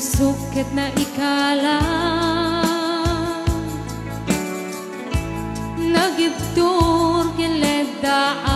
pusok ket na ikala nagibtur kiledaan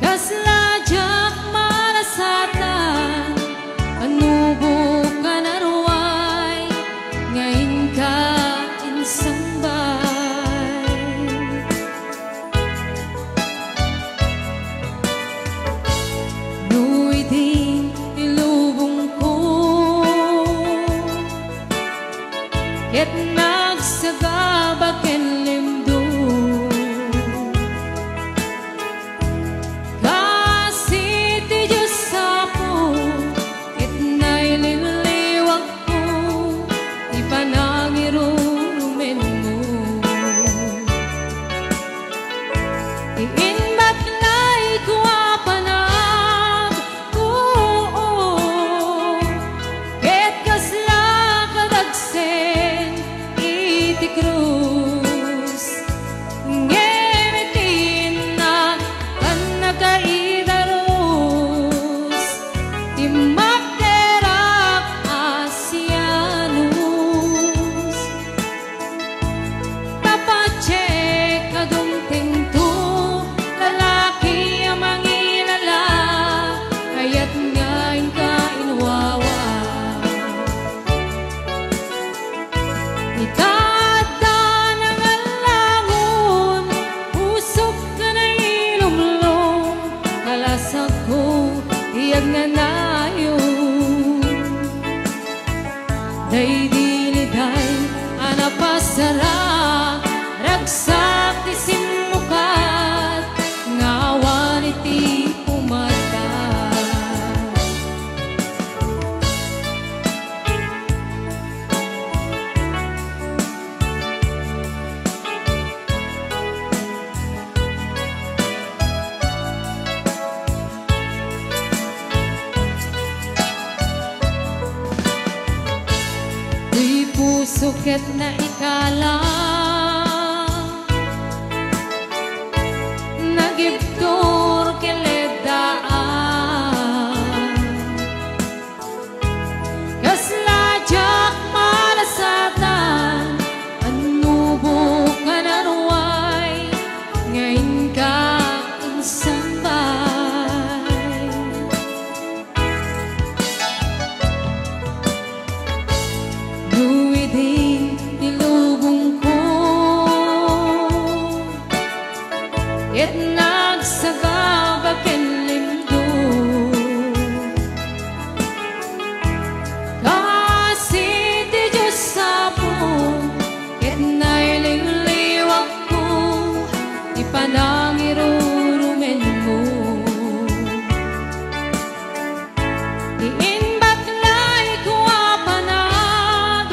kaslajak marasatan anubo ka naruay ngayon ka insambay nuy din ilubong ko ket nagsagabak ken limdo kasi ti Diyos sapo ket naililiwag ko ipanangirumen mo iinbat lay kuwapanag ket kasla kadagsen iti krus ngemitin na kan nakaidarus ti magderak asianus tapache kadumtengto lalaki ang mangilala kayat ngayon ka inwawa itada ng alangon usok ka na ilumlong kalasag ko iyag na nayon day diliday anapasara ragsak ti simukat ngawan iti pumata di pusok ket na ikala nagibtur kiledaan kaslajak malasatan anubo ka naruay ngayon ka insambay nuy din ilubong ko ket nagsagabak ken limdo kasi ti Diyos sapo ket naililiwag ko ipanangirurumen mo iinbat lay kuwapanag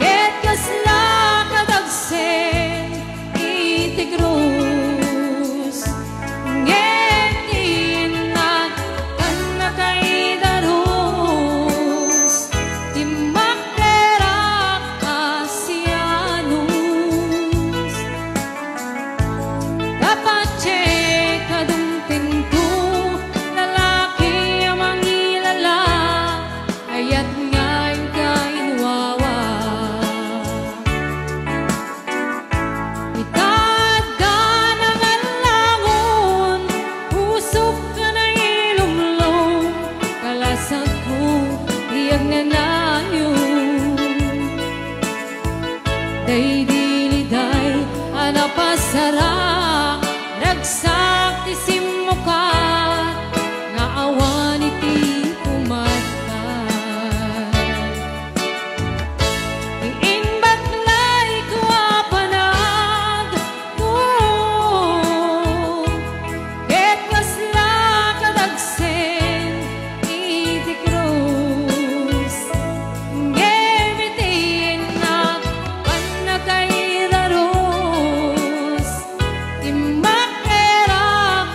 ket kasla kadagsen iti krus ngetin na kan nakaidarus ti magderak asianus tapache kadumtengto lalaki ang mangilala kayat ngayon ka inwawa itada ng alangon usok ka na ilumlong kalasag ko iyag na nayon day diliday anapasara ragsak ti simukat nga awan iti pumatay iinbat lay kuwapanag ket kasla kadagsen iti krus ngemitin na kan nakaidarus ti magderak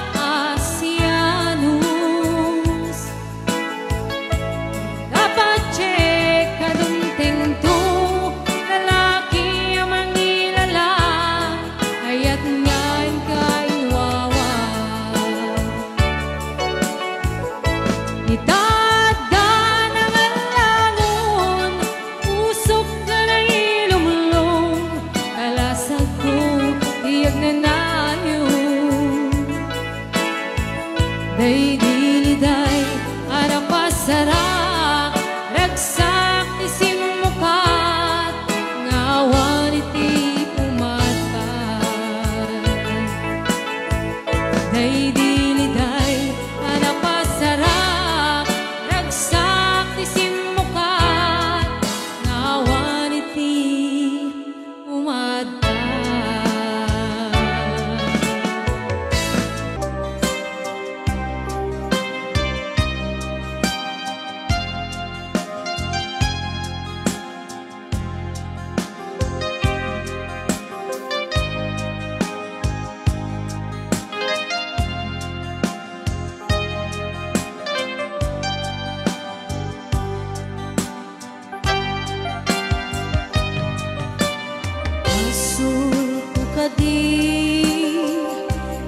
kadi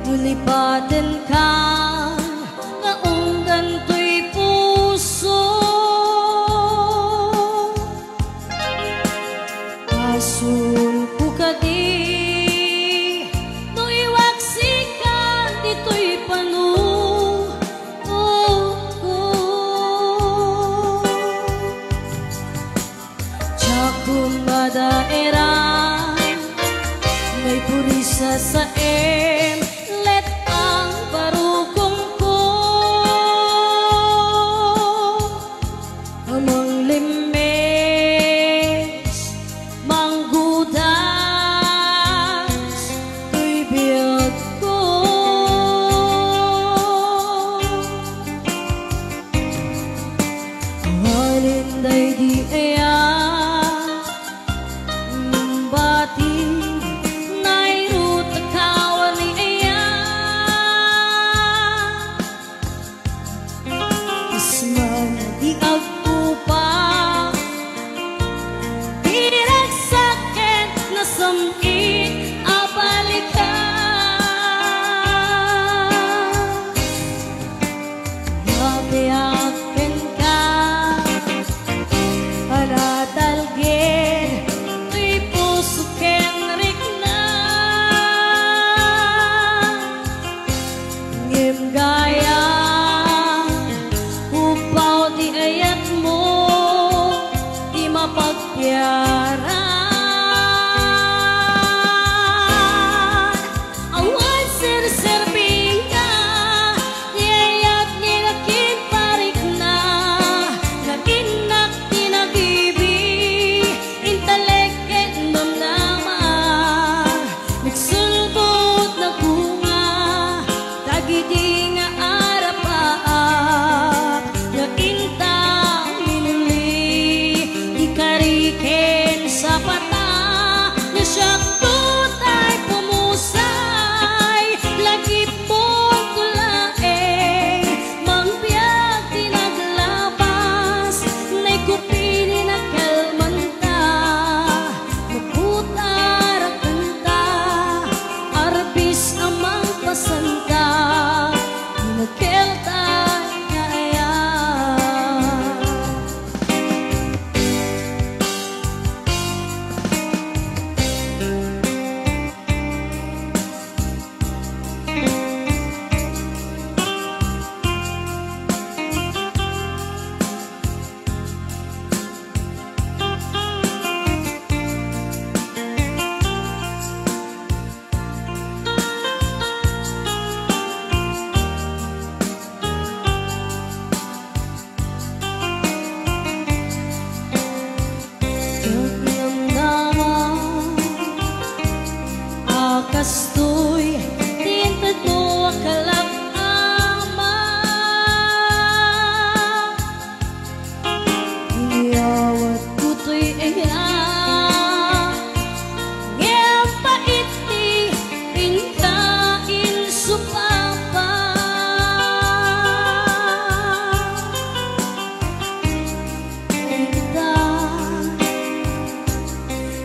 Nulipatan ka Ngaong ganto'y puso Asul ko kadi Nuiwaksikan dito'y panu Kung madaerang may purisa sa let ang parukong ko amang limes manggudas tuy biyag ko halinday di Kastoy, tintad mo akalang ama Iyawat ko to'y iyan Ngayang paiti, rinkain supapa Kita,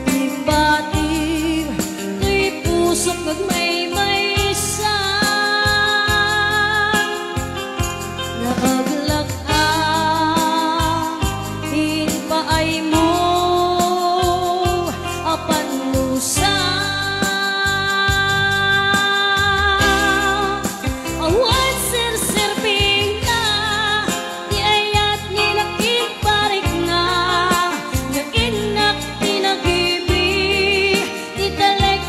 ibating pusok magmay-may sa naaglag ang hinpaay mo apan lusa awan sir-sirbing na di ayat nilakin parik na nag-inak tinagibi italek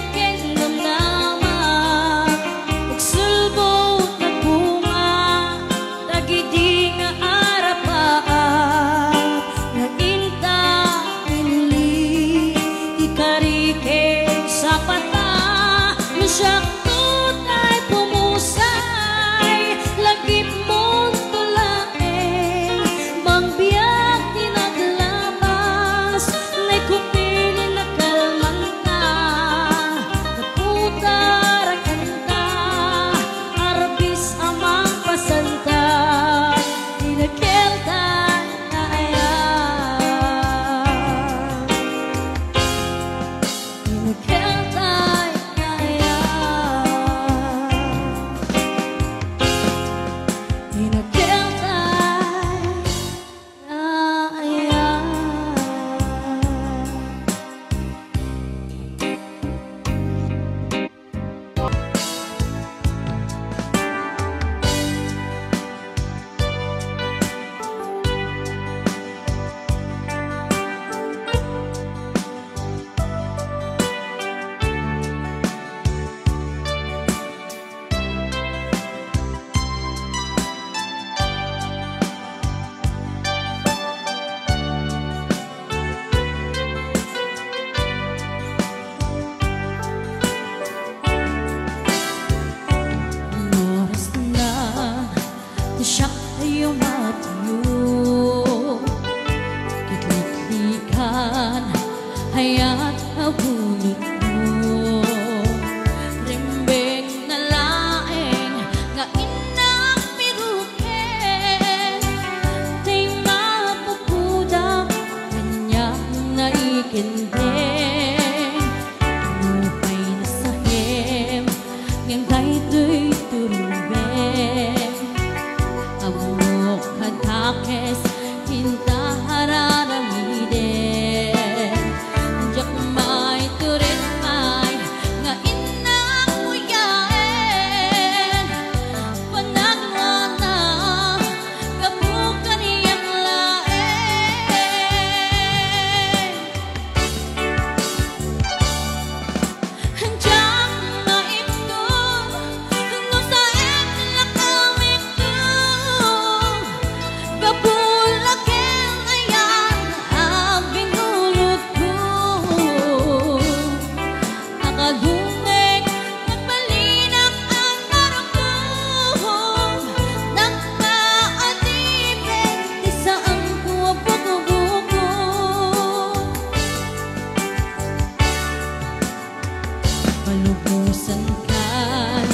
palubusan kan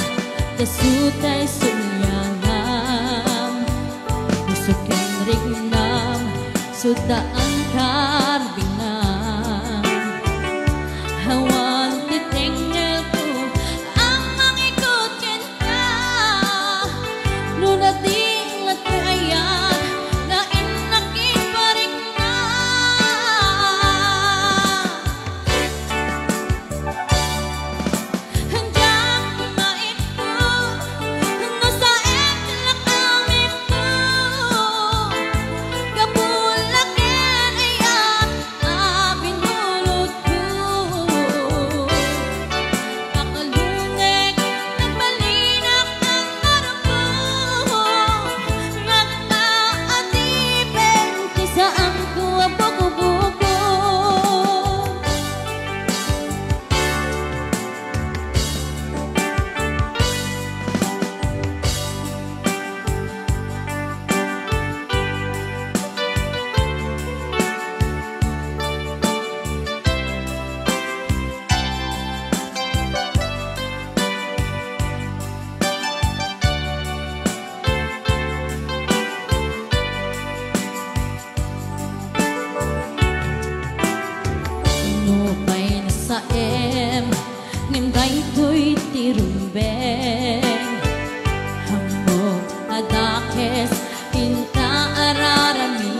dasutay sulyangam usukin rignam sudaan karbinam hawan titingel ko ang mangikutin ka nunating latayan na inakin parik na handang kumait ko no sa etla kamit ko kapulakin ayan abinulot ko pakalungek nagbalinak ang marako nagtaatipen kisaan ko ang bugo-bugo Nupay na sa nimday to'y tirumbeng hamog adakes pinta ararami